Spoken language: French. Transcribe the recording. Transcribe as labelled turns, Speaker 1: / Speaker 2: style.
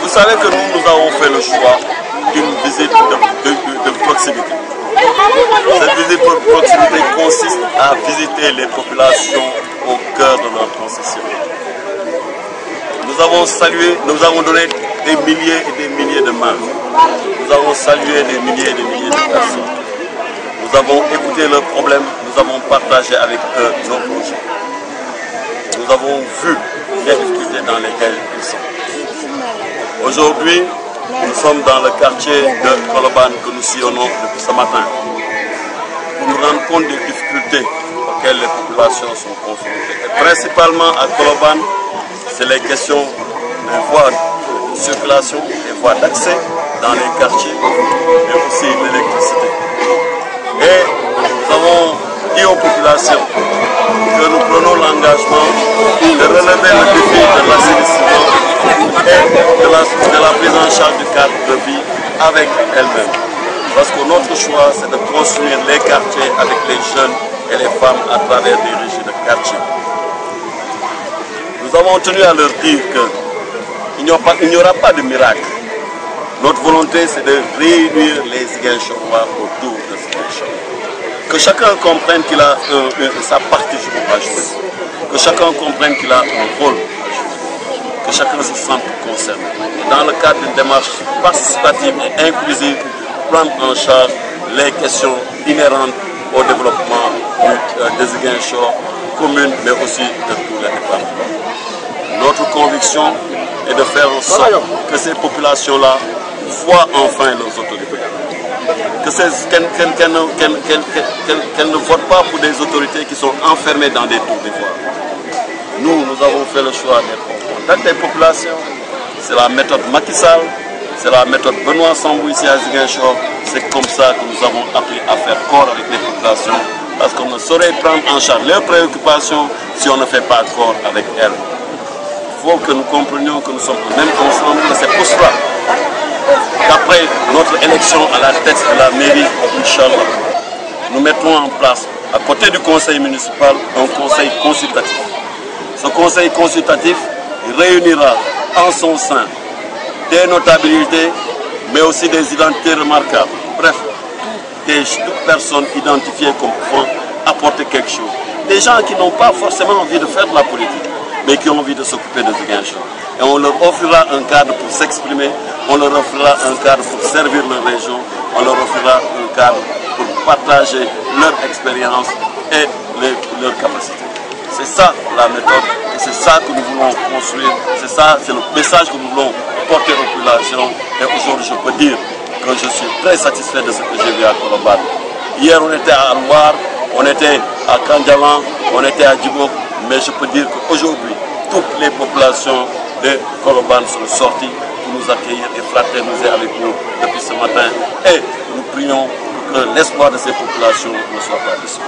Speaker 1: Vous savez que nous avons fait le choix d'une visite de proximité. Cette visite de proximité consiste à visiter les populations au cœur de leur concession. Nous avons salué, nous avons donné des milliers et des milliers de mains. Nous avons salué des milliers et des milliers de personnes. Nous avons écouté leurs problèmes, nous avons partagé avec eux nos projets. Nous avons vu les difficultés dans lesquelles ils sont. Aujourd'hui, nous sommes dans le quartier de Colobane que nous sillonnons depuis ce matin pour nous rendre compte des difficultés auxquelles les populations sont confrontées. Et principalement à Colobane, c'est les questions des voies de circulation, des voies d'accès dans les quartiers, mais aussi l'électricité. Et nous avons dit aux populations que nous prenons l'engagement de relever le défi de l'assainissement et de la prise en charge du cadre de vie avec elles-mêmes. Parce que notre choix, c'est de construire les quartiers avec les jeunes et les femmes à travers des régies de quartier. Nous avons tenu à leur dire qu'il n'y aura pas de miracle. Notre volonté, c'est de réunir les Ziguinchorois autour de Ziguinchor. Que chacun comprenne qu'il a sa partition à jouer. Que chacun comprenne qu'il a un rôle à jouer. Que chacun se sente concerné. Dans le cadre d'une démarche participative et inclusive, prendre en charge les questions inhérentes au développement de Ziguinchor, commune, mais aussi de tous les départements. Notre conviction est de faire en sorte que ces populations-là voient enfin leurs autorités. Qu'elles ne votent pas pour des autorités qui sont enfermées dans des tours d'ivoire. Nous avons fait le choix d'être en contact des populations. C'est la méthode Macky Sall, c'est la méthode Benoît Sambou ici à Ziguinchor. C'est comme ça que nous avons appris à faire corps avec les populations, parce qu'on ne saurait prendre en charge leurs préoccupations si on ne fait pas corps avec elles. Il faut que nous comprenions que nous sommes même ensemble, et c'est pour cela qu'après notre élection à la tête de la mairie, Inch'Allah, nous mettrons en place, à côté du conseil municipal, un conseil consultatif. Ce conseil consultatif réunira en son sein des notabilités, mais aussi des identités remarquables. Bref, toute personne identifiée comme pouvant apporter quelque chose. Des gens qui n'ont pas forcément envie de faire de la politique, mais qui ont envie de s'occuper de Ziguinchor. Et on leur offrira un cadre pour s'exprimer, on leur offrira un cadre pour servir leur région, on leur offrira un cadre pour partager leur expérience et leurs capacités. C'est ça la méthode, et c'est ça que nous voulons construire, c'est ça, c'est le message que nous voulons porter aux populations. Et aujourd'hui, je peux dire que je suis très satisfait de ce que j'ai vu à Colobane. Hier, on était à Loire, on était à Kandjalan, on était à Djibok, mais je peux dire qu'aujourd'hui, toutes les populations de Colobane sont sorties pour nous accueillir et fraterniser avec nous depuis ce matin. Et nous prions pour que l'espoir de ces populations ne soit pas déçu.